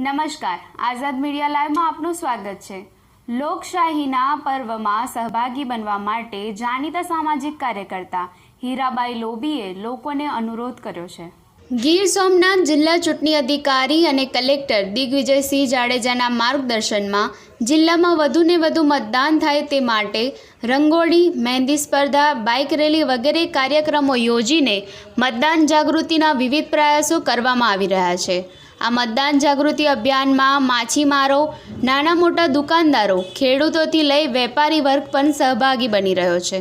નમસ્કાર, આઝાદ મીડિયા લાઈવમાં આપનું સ્વાગત છે। લોકશાહીના પર્વમાં સહભાગી બનવા માટે જાણીતા સામાજિક કાર્યકર્તા હીરાબાઈ લોબીએ લોકોને અનુરોધ કર્યો છે। ગીર સોમનાથ જિલ્લા ચૂંટણી અધિકારી અને કલેક્ટર દિગ્વિજયસિંહ જાડેજાના માર્ગદર્શનમાં જિલ્લામાં વધુને વધુ મતદાન થાય તે માટે રંગોળી, મહેંદી સ્પર્ધા, બાઇક રેલી વગેરે કાર્યક્રમો યોજીને મતદાન જાગૃતિના વિવિધ પ્રયાસો કરવામાં આવી રહ્યા છે। આ મતદાન જાગૃતિ અભિયાનમાં માછીમારો, નાના મોટા દુકાનદારો, ખેડૂતોથી લઈ વેપારી વર્ગ પણ સહભાગી બની રહ્યો છે।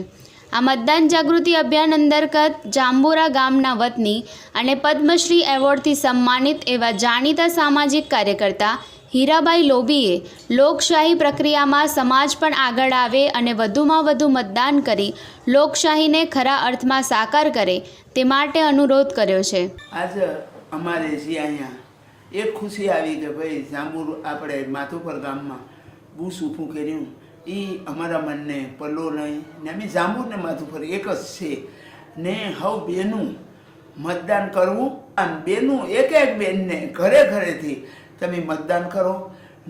આ મતદાન જાગૃતિ અભિયાન અંતર્ગત જાંબુરા ગામના વતની અને પદ્મશ્રી એવોર્ડથી સન્માનિત એવા જાણીતા સામાજિક કાર્યકર્તા હીરાબાઈ લોબીએ લોકશાહી પ્રક્રિયામાં સમાજ પણ આગળ આવે અને વધુમાં વધુ મતદાન કરી લોકશાહીને ખરા અર્થમાં સાકાર કરે તે માટે અનુરોધ કર્યો છે। આજે અમારે જે અહીંયા એક ખુશી આવી કે ભાઈ જાંબુર આપણે માથુપર ગામમાં બૂસ ઊભું કર્યું, એ અમારા મનને પલ્લો નહીં ને અમે જાંબુરને માથુપર એક જ છે ને હવે બેનું મતદાન કરવું અને બેનું એક એક બેનને ઘરે ઘરેથી તમે મતદાન કરો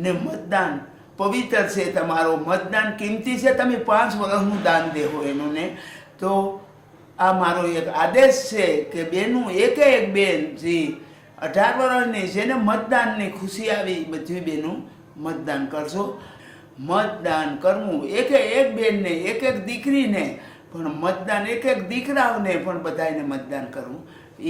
ને મતદાન પવિત્ર છે, તમારો મતદાન કિંમતી છે, તમે 5 વર્ષનું દાન દેવો એનું ને તો આ મારો એક આદેશ છે કે બેનું એક બેન જે 18 વર્ષની જેને મતદાનની ખુશી આવી બધી બેનું મતદાન કરશો। મતદાન કરવું એક બેનને એક દીકરીને પણ મતદાન એક દીકરાઓને પણ બધાને મતદાન કરવું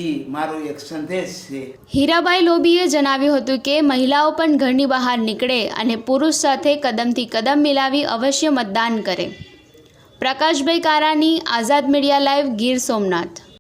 એ મારો એક સંદેશ છે। હીરાબાઈ લોબીએ જણાવ્યું હતું કે મહિલાઓ પણ ઘરની બહાર નીકળે અને પુરુષ સાથે કદમથી કદમ મિલાવી અવશ્ય મતદાન કરે। પ્રકાશભાઈ કારાની, આઝાદ મીડિયા લાઈવ, ગીર સોમનાથ।